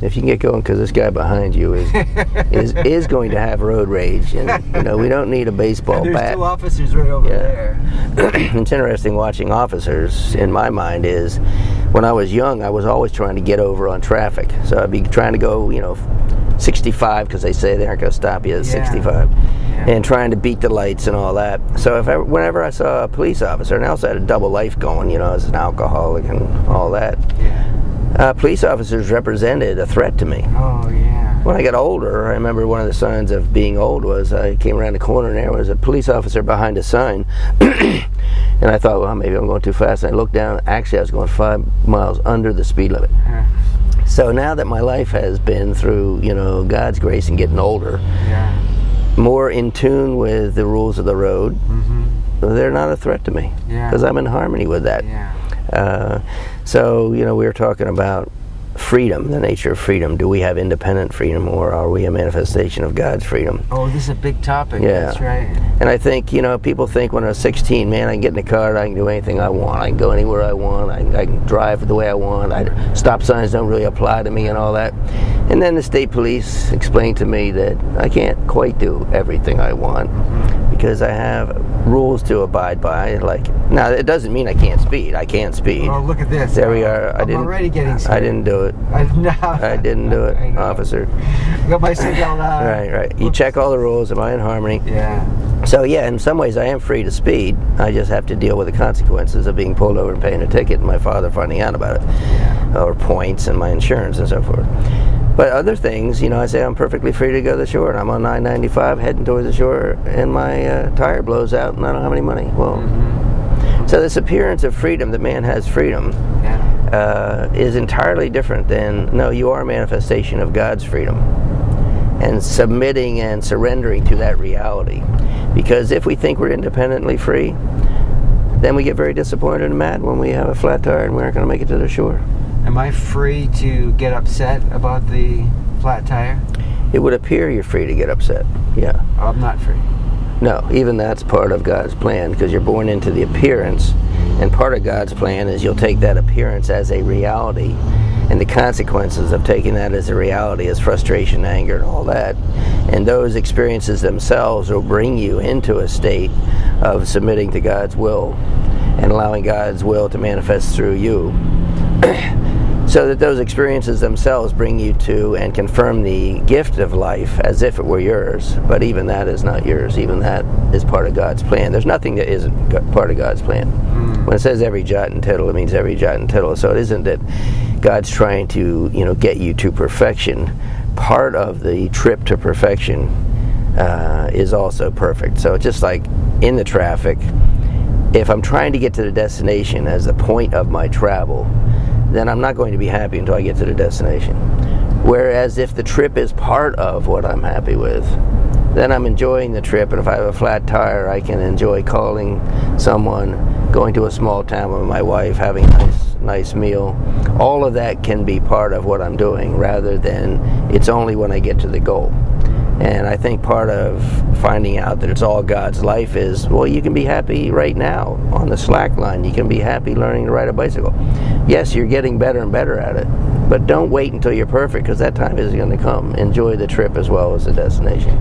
if you can get going, because this guy behind you is going to have road rage, and you know, we don't need a baseball bat. There's 2 officers right over there. It's interesting watching officers. In my mind, is when I was young, I was always trying to get over on traffic. So I'd be trying to go, you know, 65, because they say they aren't going to stop you at 65, and trying to beat the lights and all that. So whenever I saw a police officer, and I also had a double life going, you know, as an alcoholic and all that. Police officers represented a threat to me. Oh, yeah. When I got older, I remember one of the signs of being old was I came around the corner and there was a police officer behind a sign. And I thought, well, maybe I'm going too fast. And I looked down. Actually, I was going 5 miles under the speed limit. So now that my life has been through, you know, God's grace and getting older, more in tune with the rules of the road, they're not a threat to me, because I'm in harmony with that. So, you know, we were talking about freedom, the nature of freedom. Do we have independent freedom, or are we a manifestation of God's freedom? Oh, this is a big topic. That's right. And I think, you know, people think when I was 16, man, I can get in the car, I can do anything I want, I can go anywhere I want, I can drive the way I want, stop signs don't really apply to me and all that. And then the state police explained to me that I can't quite do everything I want, because I have rules to abide by. Like, now it doesn't mean I can't speed. I can't speed. Oh, look at this. There we are. I'm already getting scared. I didn't do it. I didn't do it, officer. Got my signal. Right. You check all the rules. Am I in harmony? So yeah, in some ways I am free to speed. I just have to deal with the consequences of being pulled over and paying a ticket and my father finding out about it, or points and my insurance and so forth. But other things, you know, I say I'm perfectly free to go to the shore, and I'm on 995 heading towards the shore, and my tire blows out, and I don't have any money. Well, so this appearance of freedom, that man has freedom, is entirely different than, no, you are a manifestation of God's freedom, and submitting and surrendering to that reality. Because if we think we're independently free, then we get very disappointed and mad when we have a flat tire and we aren't going to make it to the shore. Am I free to get upset about the flat tire? It would appear you're free to get upset, yeah. I'm not free. No, even that's part of God's plan, because you're born into the appearance, and part of God's plan is you'll take that appearance as a reality, and the consequences of taking that as a reality is frustration, anger, and all that. And those experiences themselves will bring you into a state of submitting to God's will and allowing God's will to manifest through you. So that those experiences themselves bring you to and confirm the gift of life as if it were yours. But even that is not yours. Even that is part of God's plan. There's nothing that isn't part of God's plan. When it says every jot and tittle, it means every jot and tittle. So it isn't that God's trying to, you know, get you to perfection. Part of the trip to perfection is also perfect. So just like in the traffic, if I'm trying to get to the destination as the point of my travel, then I'm not going to be happy until I get to the destination. Whereas if the trip is part of what I'm happy with, then I'm enjoying the trip, and if I have a flat tire, I can enjoy calling someone, going to a small town with my wife, having a nice meal. All of that can be part of what I'm doing, rather than it's only when I get to the goal. And I think part of finding out that it's all God's life is, well, you can be happy right now on the slack line. You can be happy learning to ride a bicycle. Yes, you're getting better and better at it, but don't wait until you're perfect, because that time isn't going to come. Enjoy the trip as well as the destination.